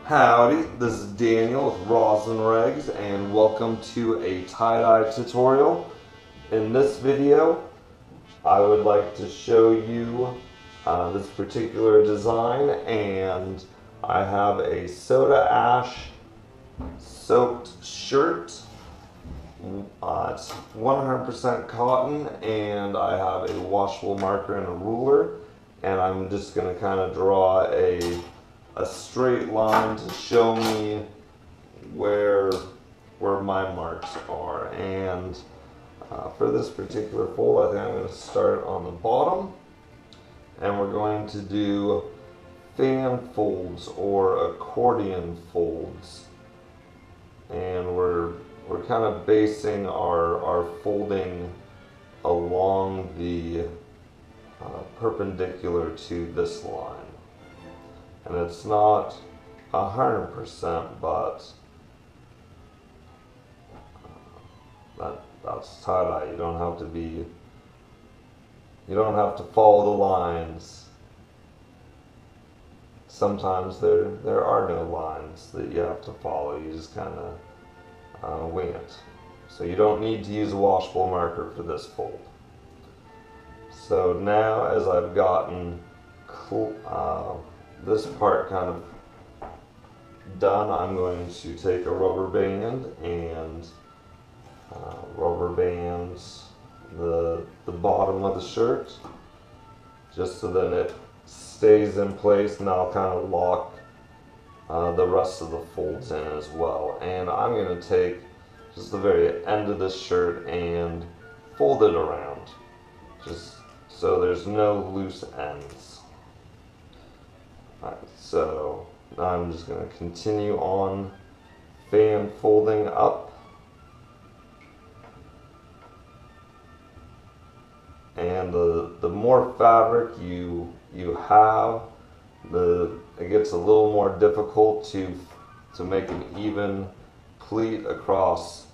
Howdy, this is Daniel with Roslyn Rags and welcome to a tie-dye tutorial. In this video, I would like to show you this particular design, and I have a soda ash soaked shirt. It's 100% cotton, and I have a washable marker and a ruler, and I'm just going to kind of draw a straight line to show me where my marks are. And for this particular fold, I think I'm going to start on the bottom, and we're going to do fan folds or accordion folds, and we're kind of basing our folding along the perpendicular to this line. And it's not 100%, but that's tie-dye. You don't have to follow the lines. Sometimes there are no lines that you have to follow. You just kind of wing it. So you don't need to use a washable marker for this fold. So now, as I've gotten this part kind of done, I'm going to take a rubber band and rubber band the bottom of the shirt, just so that it stays in place, and I'll kind of lock the rest of the folds in as well. And I'm going to take just the very end of this shirt and fold it around, just so there's no loose ends. Alright, so now I'm just going to continue on fan folding up, and the more fabric you have, it gets a little more difficult to make an even pleat across,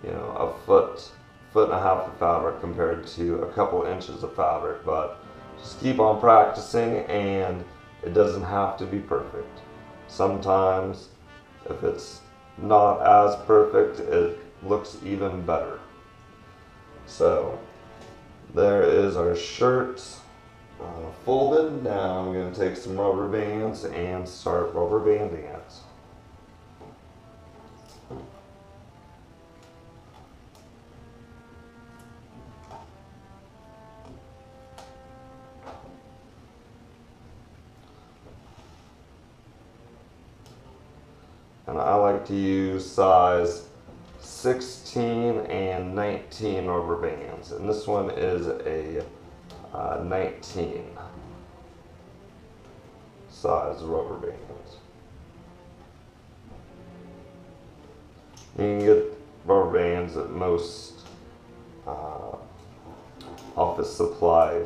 a foot and a half of fabric compared to a couple inches of fabric. But just keep on practicing, and it doesn't have to be perfect. Sometimes, if it's not as perfect, it looks even better. So, there is our shirt folded. Now I'm going to take some rubber bands and start rubber banding it. And I like to use size 16 and 19 rubber bands, and this one is a 19 size rubber band. You can get rubber bands at most office supply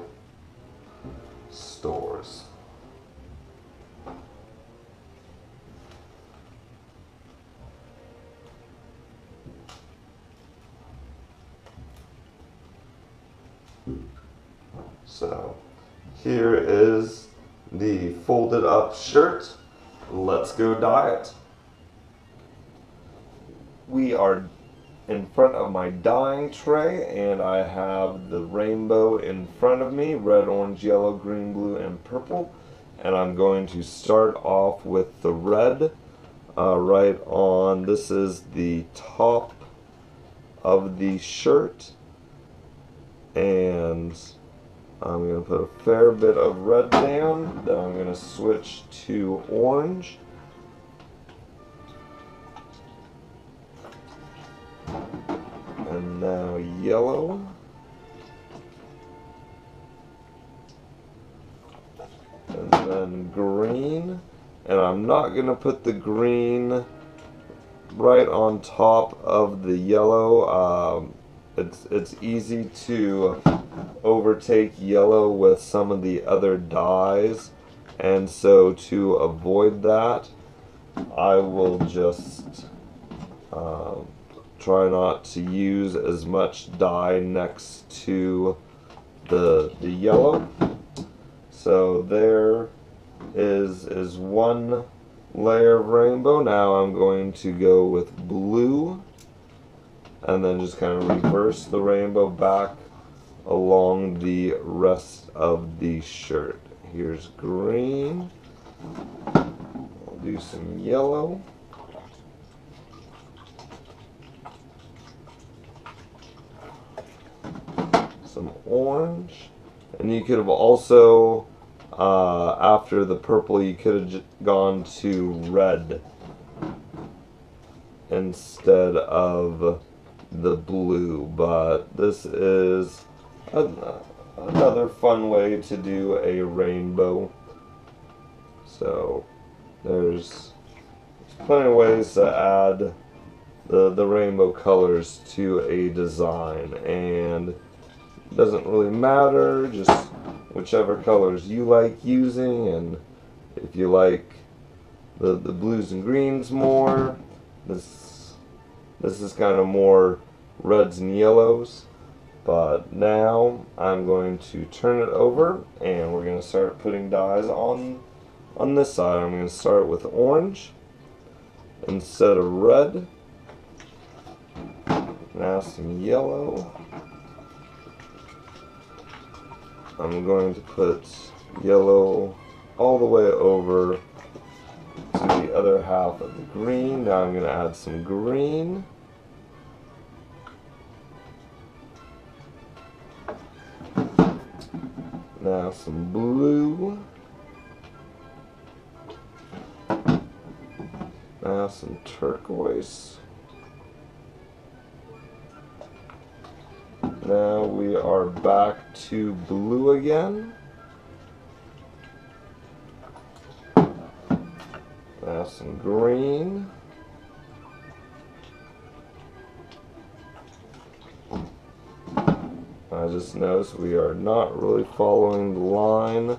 stores. So here is the folded up shirt. Let's go dye it. We are in front of my dyeing tray, and I have the rainbow in front of me: red, orange, yellow, green, blue, and purple. And I'm going to start off with the red right on. This is the top of the shirt, and I'm going to put a fair bit of red down. Then I'm going to switch to orange. And now yellow. And then green. And I'm not going to put the green right on top of the yellow. It's easy to overtake yellow with some of the other dyes, and so to avoid that, I will just try not to use as much dye next to the yellow. So there is one layer of rainbow. Now I'm going to go with blue and then just kind of reverse the rainbow back along the rest of the shirt. Here's green. I'll do some yellow. Some orange. And you could have also, after the purple, you could have gone to red instead of the blue. But this is another fun way to do a rainbow. So there's plenty of ways to add the rainbow colors to a design, and it doesn't really matter, just whichever colors you like using. And if you like the blues and greens more, this is kind of more reds and yellows. But now I'm going to turn it over and we're going to start putting dyes on this side. I'm going to start with orange instead of red. Now some yellow. I'm going to put yellow all the way over to the other half of the green. Now I'm going to add some green. Now some blue. Now some turquoise. Now we are back to blue again. Now some green. I just noticed we are not really following the line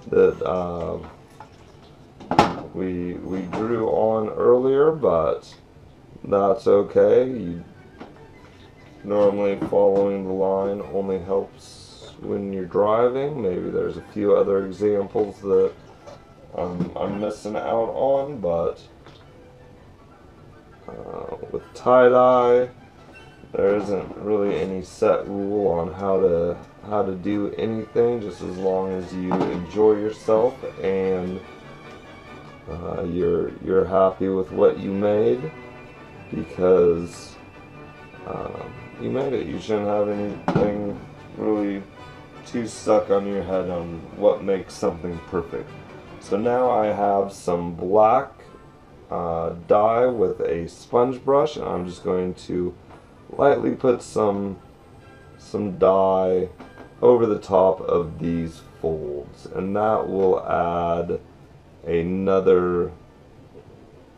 that we drew on earlier, but that's okay. Normally following the line only helps when you're driving. Maybe there's a few other examples that I'm missing out on, but with tie-dye there isn't really any set rule on how to do anything, just as long as you enjoy yourself and you're happy with what you made, because you made it. You shouldn't have anything really too stuck on your head on what makes something perfect. So now I have some black dye with a sponge brush, and I'm just going to lightly put some dye over the top of these folds, and that will add another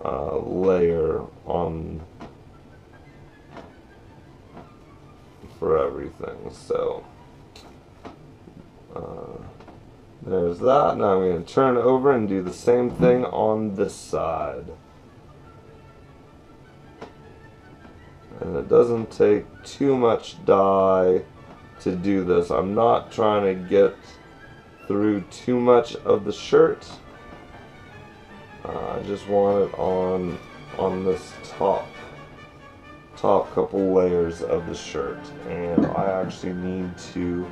layer on for everything. So there's that. Now I'm going to turn it over and do the same thing on this side. And it doesn't take too much dye to do this. I'm not trying to get through too much of the shirt. I just want it on this top couple layers of the shirt, and I actually need to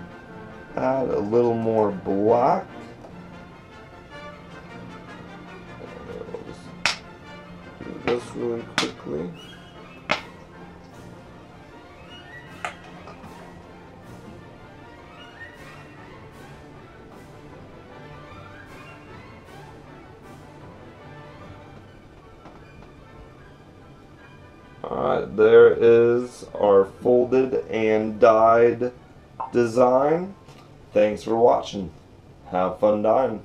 add a little more black. I'll just do this really quickly. Alright, there is our folded and dyed design. Thanks for watching. Have fun dyeing.